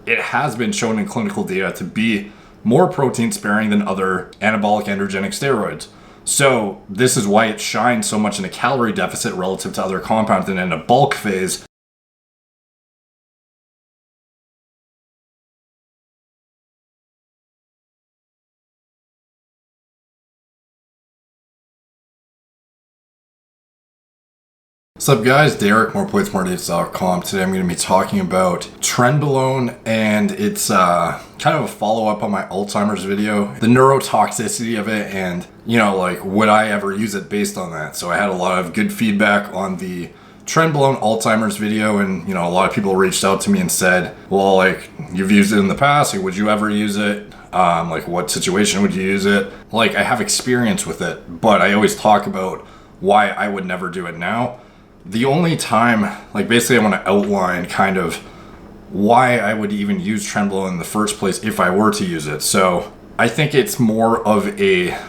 it has been shown in clinical data to be more protein sparing than other anabolic androgenic steroids. So this is why it shines so much in a calorie deficit relative to other compounds and in a bulk phase. What's up guys, Derek, moreplates.com. Today I'm going to be talking about Trenbolone, and it's kind of a follow-up on my Alzheimer's video, the neurotoxicity of it, and like would I ever use it based on that. So I had a lot of good feedback on the Trenbolone Alzheimer's video, and a lot of people reached out to me and said, well, like, you've used it in the past, like, would you ever use it? Like, what situation would you use it? Like, I have experience with it, but I always talk about why I would never do it now. The only time, like, basically I want to outline kind of why I would even use Trenbolone in the first place if I were to use it. So I think it's more of a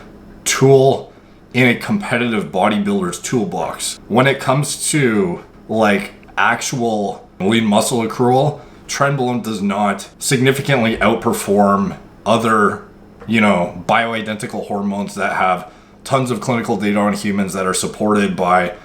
tool in a competitive bodybuilder's toolbox. When it comes to like actual lean muscle accrual, Trenbolone does not significantly outperform other, bioidentical hormones that have tons of clinical data on humans that are supported by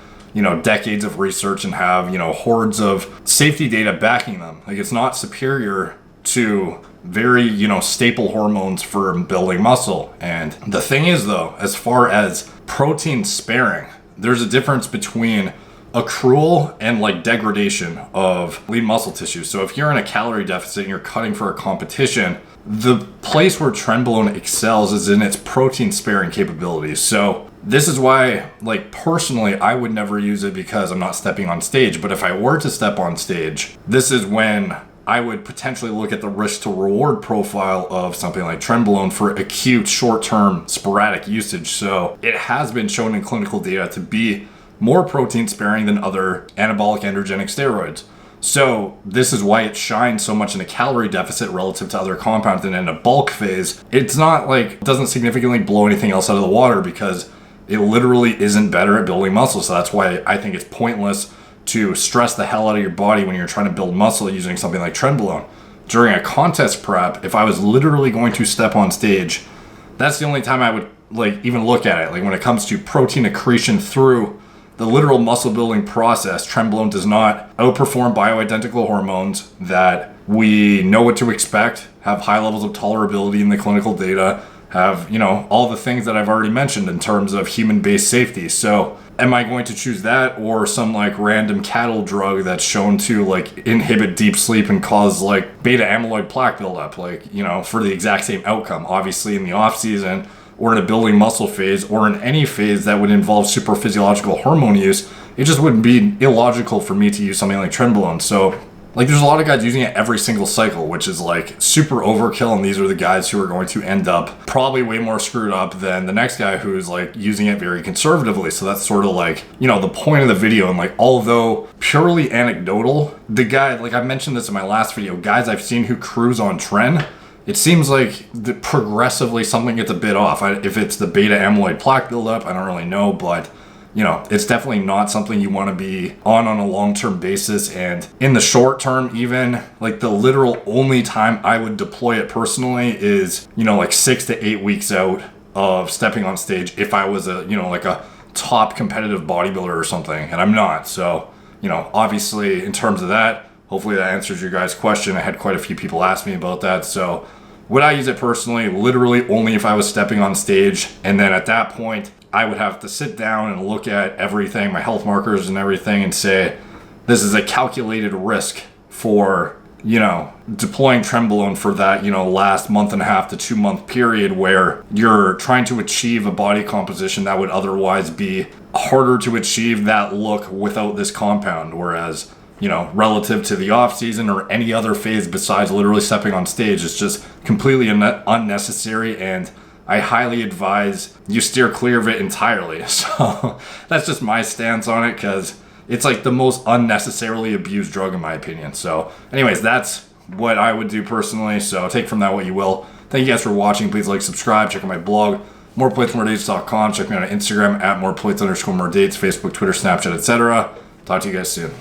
decades of research and have, hordes of safety data backing them. Like, it's not superior to very, staple hormones for building muscle. And the thing is though, as far as protein sparing, there's a difference between accrual and like degradation of lean muscle tissue. So if you're in a calorie deficit and you're cutting for a competition, the place where Trenbolone excels is in its protein sparing capabilities. So this is why, like, personally, I would never use it because I'm not stepping on stage. But if I were to step on stage, this is when I would potentially look at the risk to reward profile of something like Trenbolone for acute, short-term, sporadic usage. So it has been shown in clinical data to be more protein sparing than other anabolic androgenic steroids. So this is why it shines so much in a calorie deficit relative to other compounds, and in a bulk phase, it's not like, it doesn't significantly blow anything else out of the water because it literally isn't better at building muscle. So that's why I think it's pointless to stress the hell out of your body when you're trying to build muscle using something like Trenbolone. During a contest prep, if I was literally going to step on stage, that's the only time I would like even look at it. Like, when it comes to protein accretion through the literal muscle building process, Trenbolone does not outperform bioidentical hormones that we know what to expect, have high levels of tolerability in the clinical data, have, all the things that I've already mentioned in terms of human-based safety. So am I going to choose that or some like random cattle drug that's shown to like inhibit deep sleep and cause like beta amyloid plaque buildup, like, for the exact same outcome? Obviously in the off season, or in a building muscle phase, or in any phase that would involve super physiological hormone use, it just wouldn't be illogical for me to use something like Trenbolone. So like, there's a lot of guys using it every single cycle, which is like super overkill, and these are the guys who are going to end up probably way more screwed up than the next guy who's like using it very conservatively. So that's sort of like, the point of the video. And like, although purely anecdotal, the guy, like I mentioned this in my last video, guys I've seen who cruise on Tren, it seems like progressively something gets a bit off. If it's the beta amyloid plaque buildup, I don't really know, but it's definitely not something you want to be on a long-term basis. And in the short term, even like the literal only time I would deploy it personally is, like 6 to 8 weeks out of stepping on stage if I was a, like a top competitive bodybuilder or something, and I'm not. So, obviously in terms of that, hopefully that answers your guys' question. I had quite a few people ask me about that. So would I use it personally? Literally only if I was stepping on stage. And then at that point, I would have to sit down and look at everything, my health markers and everything, and say, this is a calculated risk for, deploying Trenbolone for that, last month and a half to 2 month period where you're trying to achieve a body composition that would otherwise be harder to achieve that look without this compound. Whereas, relative to the off season or any other phase besides literally stepping on stage, it's just completely unnecessary, and I highly advise you steer clear of it entirely. So that's just my stance on it, because it's like the most unnecessarily abused drug in my opinion. So anyways, that's what I would do personally. So take from that what you will. Thank you guys for watching. Please like, subscribe, check out my blog, moreplates.com. Check me out on Instagram at moreplates_moredates, Facebook, Twitter, Snapchat, etc. Talk to you guys soon.